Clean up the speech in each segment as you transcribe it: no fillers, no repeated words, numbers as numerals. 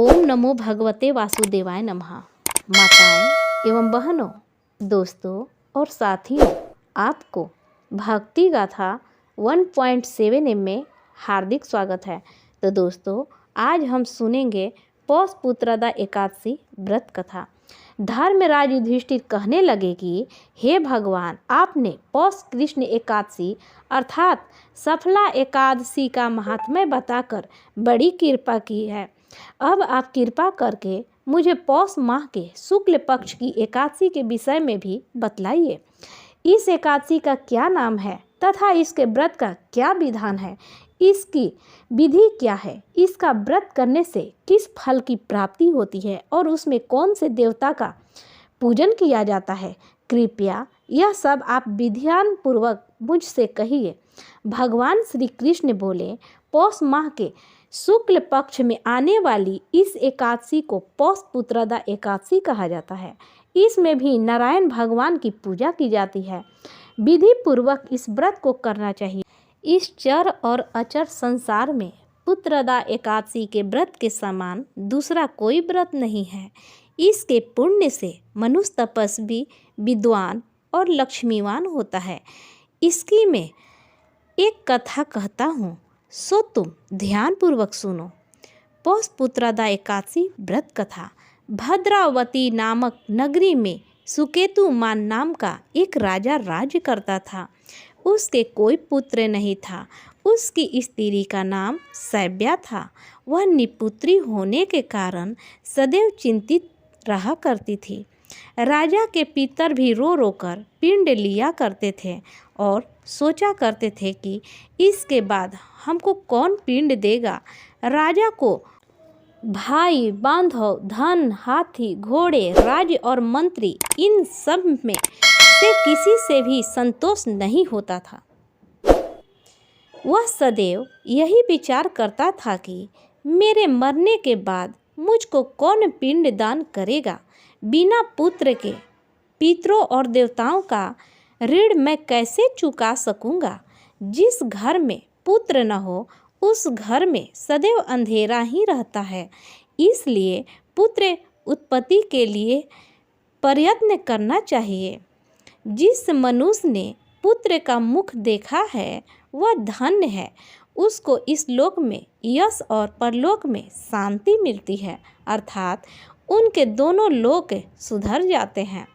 ओम नमो भगवते वासुदेवाय नमः। माताएं एवं बहनों, दोस्तों और साथियों, आपको भक्ति गाथा 1.7 में हार्दिक स्वागत है। तो दोस्तों, आज हम सुनेंगे पौष पुत्रदा एकादशी व्रत कथा। धर्मराज युधिष्ठिर कहने लगे कि हे भगवान, आपने पौष कृष्ण एकादशी अर्थात सफला एकादशी का महात्म्य बताकर बड़ी कृपा की है। अब आप कृपा करके मुझे पौष माह के शुक्ल पक्ष की एकादशी के विषय में भी बतलाइए। इस एकादशी का क्या नाम है तथा इसके व्रत का क्या विधान है, इसकी विधि क्या है, इसका व्रत करने से किस फल की प्राप्ति होती है और उसमें कौन से देवता का पूजन किया जाता है। कृपया यह सब आप विधान पूर्वक मुझसे कहिए। भगवान श्री कृष्ण बोले, पौष माह के शुक्ल पक्ष में आने वाली इस एकादशी को पौष पुत्रदा एकादशी कहा जाता है। इसमें भी नारायण भगवान की पूजा की जाती है। विधि पूर्वक इस व्रत को करना चाहिए। इस चर और अचर संसार में पुत्रदा एकादशी के व्रत के समान दूसरा कोई व्रत नहीं है। इसके पुण्य से मनुष्य तपस्वी, विद्वान और लक्ष्मीवान होता है। इसकी मैं एक कथा कहता हूँ, सो तुम ध्यानपूर्वक सुनो। पौष पुत्रदा एकादशी व्रत कथा। भद्रावती नामक नगरी में सुकेतुमान नाम का एक राजा राज्य करता था। उसके कोई पुत्र नहीं था। उसकी स्त्री का नाम सैव्या था। वह निपुत्री होने के कारण सदैव चिंतित रहा करती थी। राजा के पितर भी रो रो कर पिंड लिया करते थे और सोचा करते थे कि इसके बाद हमको कौन पिंड देगा। राजा को भाई, बांधव, धन, हाथी, घोड़े, राज्य और मंत्री, इन सब में से किसी से भी संतोष नहीं होता था। वह सदैव यही विचार करता था कि मेरे मरने के बाद मुझको कौन पिंड दान करेगा। बिना पुत्र के पितरों और देवताओं का ऋण मैं कैसे चुका सकूंगा। जिस घर में पुत्र न हो उस घर में सदैव अंधेरा ही रहता है। इसलिए पुत्र उत्पत्ति के लिए प्रयत्न करना चाहिए। जिस मनुष्य ने पुत्र का मुख देखा है वह धन्य है। उसको इस लोक में यश और परलोक में शांति मिलती है, अर्थात उनके दोनों लोक सुधर जाते हैं।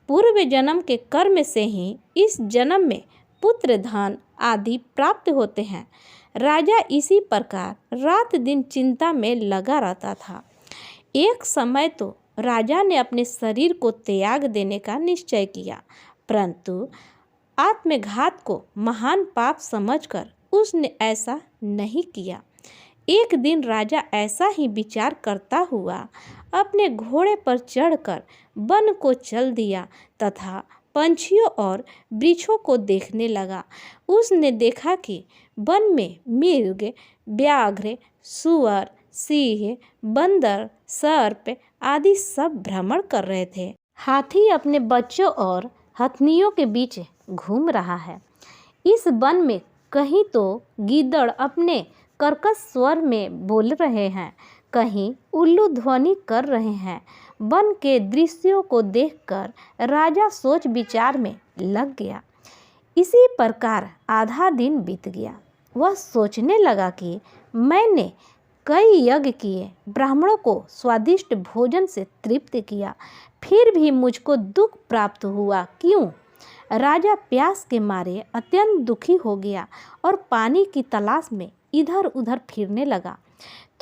पूर्व जन्म के कर्म से ही इस जन्म में पुत्र, धन आदि प्राप्त होते हैं। राजा इसी प्रकार रात दिन चिंता में लगा रहता था। एक समय तो राजा ने अपने शरीर को त्याग देने का निश्चय किया, परंतु आत्मघात को महान पाप समझकर उसने ऐसा नहीं किया। एक दिन राजा ऐसा ही विचार करता हुआ अपने घोड़े पर चढ़कर वन को चल दिया तथा पंछियों और वृक्षों को देखने लगा। उसने देखा कि वन में मृग, व्याघ्र, सुअर, सिंह, बंदर, सर्प आदि सब भ्रमण कर रहे थे। हाथी अपने बच्चों और हथनियों के बीच घूम रहा है। इस वन में कहीं तो गीदड़ अपने कर्कश स्वर में बोल रहे हैं, कहीं उल्लू ध्वनि कर रहे हैं। वन के दृश्यों को देखकर राजा सोच विचार में लग गया। इसी प्रकार आधा दिन बीत गया। वह सोचने लगा कि मैंने कई यज्ञ किए, ब्राह्मणों को स्वादिष्ट भोजन से तृप्त किया, फिर भी मुझको दुख प्राप्त हुआ क्यों। राजा प्यास के मारे अत्यंत दुखी हो गया और पानी की तलाश में इधर उधर फिरने लगा।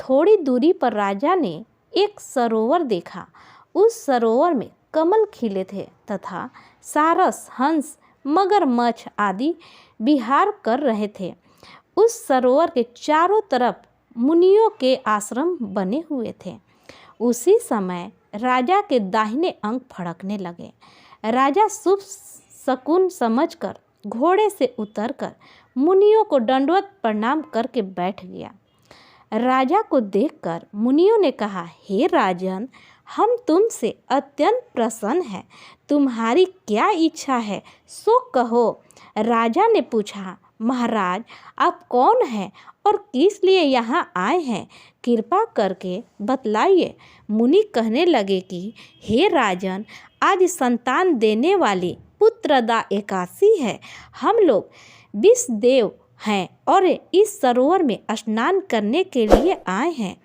थोड़ी दूरी पर राजा ने एक सरोवर देखा। उस सरोवर में कमल खिले थे तथा सारस, हंस, मगरमच्छ आदि विहार कर रहे थे। उस सरोवर के चारों तरफ मुनियों के आश्रम बने हुए थे। उसी समय राजा के दाहिने अंग फड़कने लगे। राजा शुभ शकुन समझकर घोड़े से उतरकर मुनियों को दंडवत प्रणाम करके बैठ गया। राजा को देखकर मुनियों ने कहा, हे राजन, हम तुमसे अत्यंत प्रसन्न हैं। तुम्हारी क्या इच्छा है सो कहो। राजा ने पूछा, महाराज, आप कौन हैं और किस लिए यहाँ आए हैं? कृपा करके बतलाइए। मुनि कहने लगे कि हे राजन, आज संतान देने वाली पुत्रदा एकादशी है। हम लोग विषदेव हैं और इस सरोवर में स्नान करने के लिए आए हैं।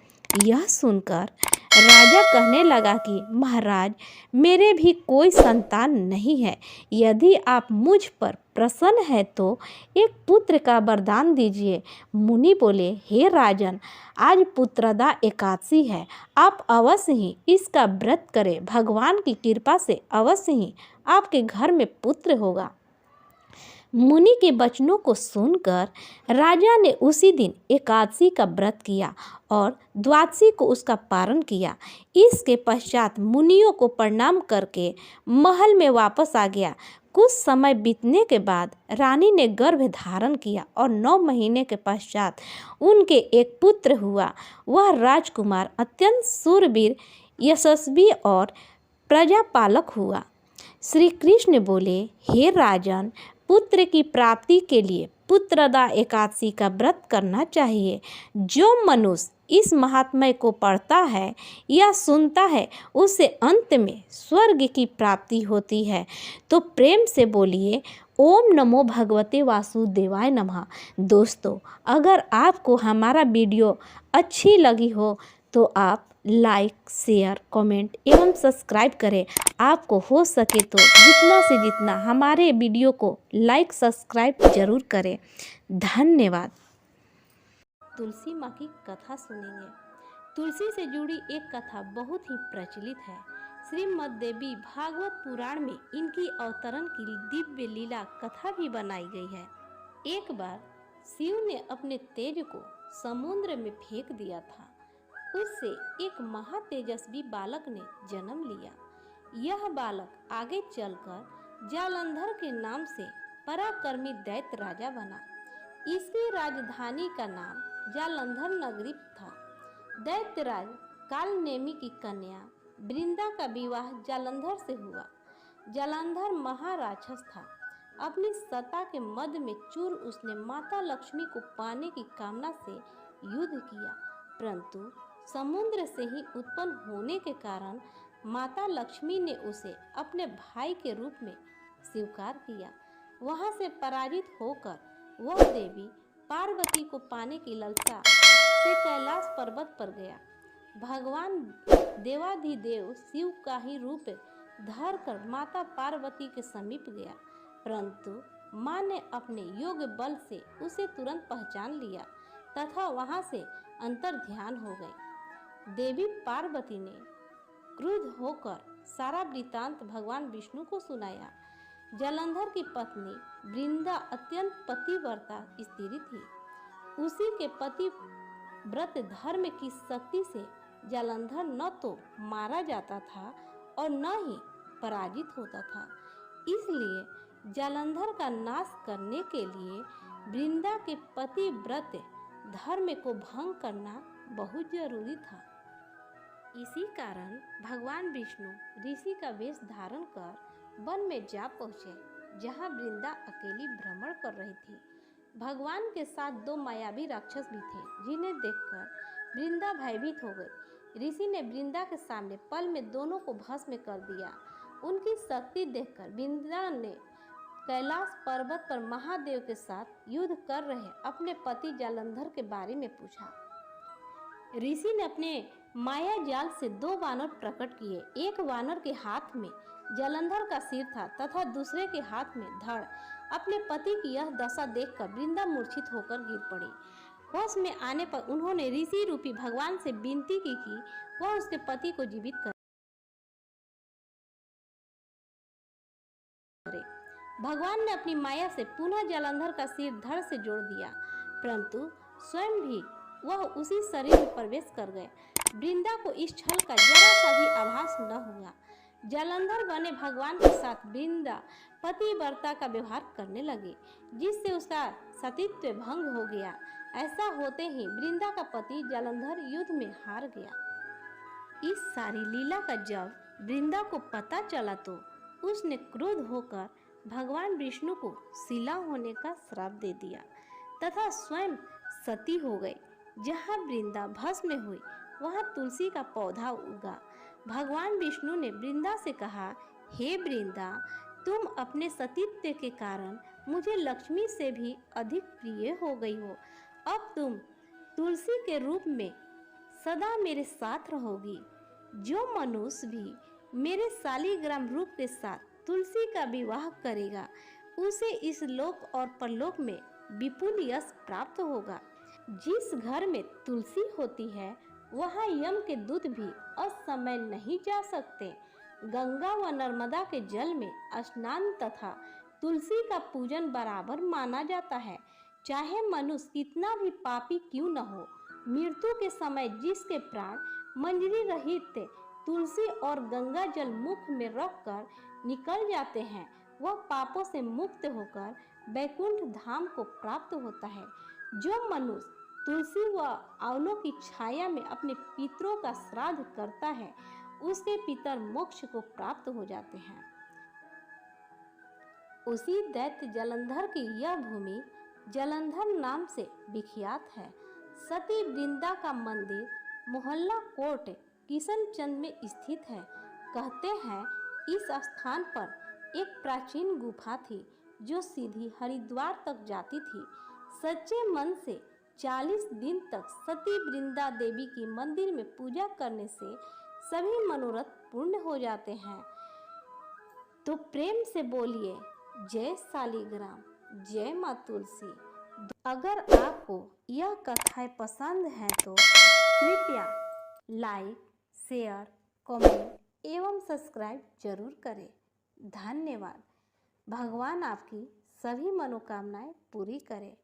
यह सुनकर राजा कहने लगा कि महाराज, मेरे भी कोई संतान नहीं है। यदि आप मुझ पर प्रसन्न है तो एक पुत्र का वरदान दीजिए। मुनि बोले, हे राजन, आज पुत्रदा एकादशी है। आप अवश्य ही इसका व्रत करें। भगवान की कृपा से अवश्य ही आपके घर में पुत्र होगा। मुनि के वचनों को सुनकर राजा ने उसी दिन एकादशी का व्रत किया और द्वादशी को उसका पारण किया। इसके पश्चात मुनियों को प्रणाम करके महल में वापस आ गया। कुछ समय बीतने के बाद रानी ने गर्भ धारण किया और 9 महीने के पश्चात उनके एक पुत्र हुआ। वह राजकुमार अत्यंत शूरवीर, यशस्वी और प्रजापालक हुआ। श्री कृष्ण बोले, हे राजन, पुत्र की प्राप्ति के लिए पुत्रदा एकादशी का व्रत करना चाहिए। जो मनुष्य इस महात्म्य को पढ़ता है या सुनता है उसे अंत में स्वर्ग की प्राप्ति होती है। तो प्रेम से बोलिए, ओम नमो भगवते वासुदेवाय नमः। दोस्तों, अगर आपको हमारा वीडियो अच्छी लगी हो तो आप लाइक, शेयर, कमेंट एवं सब्सक्राइब करें। आपको हो सके तो जितना से जितना हमारे वीडियो को लाइक, सब्सक्राइब जरूर करें। धन्यवाद। तुलसी माँ की कथा सुनेंगे। तुलसी से जुड़ी एक कथा बहुत ही प्रचलित है। श्रीमद् देवी भागवत पुराण में इनकी अवतरण की दिव्य लीला कथा भी बनाई गई है। एक बार शिव ने अपने तेज को समुद्र में फेंक दिया था। उससे एक महातेजस्वी बालक ने जन्म लिया। यह बालक आगे चलकर जालंधर के नाम से पराक्रमी दैत्य राजा बना। इसकी राजधानी का नाम जालंधर नगरी था। दैत्यराज कालनेमी की कन्या वृंदा का विवाह जालंधर से हुआ। जालंधर महाराक्षस था। अपनी सत्ता के मद में चूर उसने माता लक्ष्मी को पाने की कामना से युद्ध किया, परंतु समुद्र से ही उत्पन्न होने के कारण माता लक्ष्मी ने उसे अपने भाई के रूप में स्वीकार किया। वहां से पराजित होकर वह देवी पार्वती को पाने की लालसा से कैलाश पर्वत पर गया। भगवान देवाधिदेव शिव का ही रूप धर कर माता पार्वती के समीप गया, परंतु मां ने अपने योग बल से उसे तुरंत पहचान लिया तथा वहां से अंतर ध्यान हो गई। देवी पार्वती ने क्रुद्ध होकर सारा वृत्तांत भगवान विष्णु को सुनाया। जालंधर की पत्नी वृंदा अत्यंत पतिव्रता स्त्री थी। उसी के पति व्रत धर्म की शक्ति से जालंधर न तो मारा जाता था और न ही पराजित होता था। इसलिए जालंधर का नाश करने के लिए वृंदा के पति व्रत धर्म को भंग करना बहुत जरूरी था। इसी कारण भगवान विष्णु ऋषि का वेश धारण कर वन में जा पहुँचे, जहाँ वृंदा अकेली भ्रमण कर रही थी। भगवान के साथ 2 मायावी राक्षस भी थे, जिन्हें देखकर वृंदा भयभीत हो गई। ऋषि ने वृंदा के सामने पल में दोनों को भस्म कर दिया। उनकी शक्ति देखकर वृंदा ने कैलाश पर्वत पर महादेव के साथ युद्ध कर रहे अपने पति जालंधर के बारे में पूछा। ऋषि ने अपने माया जाल से 2 वानर प्रकट किए। एक वानर के हाथ में जालंधर का सिर था तथा दूसरे के हाथ में धड़। अपने पति की यह दशा देखकर वृंदा मूर्छित होकर गिर पड़ी। होश में आने पर उन्होंने ऋषि रूपी भगवान से विनती की कि वह उसके पति को जीवित करे। भगवान ने अपनी माया से पुनः जालंधर का सिर धड़ से जोड़ दिया, परंतु स्वयं भी वह उसी शरीर में प्रवेश कर गए। वृंदा को इस छल का जरा सा भी आभास न हुआ। जालंधर बने भगवान के साथ वृंदा पतिव्रता का व्यवहार करने लगी, जिससे उसका सतीत्व भंग हो गया। ऐसा होते ही वृंदा का पति जालंधर युद्ध में हार गया। इस सारी लीला का जब वृंदा को पता चला तो उसने क्रोध होकर भगवान विष्णु को शिला होने का श्राप दे दिया तथा स्वयं सती हो गई। जहाँ वृंदा भस्म हुई वहाँ तुलसी का पौधा उगा। भगवान विष्णु ने वृंदा से कहा, हे वृंदा, तुम अपने सतीत्व के कारण मुझे लक्ष्मी से भी अधिक प्रिय हो गई हो। अब तुम तुलसी के रूप में सदा मेरे साथ रहोगी। जो मनुष्य भी मेरे शालिग्राम रूप के साथ तुलसी का विवाह करेगा उसे इस लोक और परलोक में विपुल यश प्राप्त होगा। जिस घर में तुलसी होती है वहाँ यम के दूत भी असमय नहीं जा सकते। गंगा व नर्मदा के जल में स्नान तथा तुलसी का पूजन बराबर माना जाता है। चाहे मनुष्य कितना भी पापी क्यों न हो, मृत्यु के समय जिसके प्राण मंजरी रहित तुलसी और गंगा जल मुख में रखकर निकल जाते हैं, वह पापों से मुक्त होकर वैकुंठ धाम को प्राप्त होता है। जो मनुष्य तुलसी व आंवलों की छाया में अपने पितरों का श्राद्ध करता है उसके पितर मोक्ष को प्राप्त हो जाते हैं। उसी दैत्य जलंधर की यह भूमि जलंधर नाम से विख्यात है। सती वृंदा का मंदिर मोहल्ला कोट किशनचंद में स्थित है। कहते हैं इस स्थान पर एक प्राचीन गुफा थी जो सीधी हरिद्वार तक जाती थी। सच्चे मन से 40 दिन तक सती वृंदा देवी की मंदिर में पूजा करने से सभी मनोरथ पूर्ण हो जाते हैं। तो प्रेम से बोलिए जय शालिग्राम, जय माँ तुलसी। अगर आपको यह कथाएं पसंद हैं तो कृपया लाइक, शेयर, कमेंट एवं सब्सक्राइब जरूर करें। धन्यवाद। भगवान आपकी सभी मनोकामनाएं पूरी करें।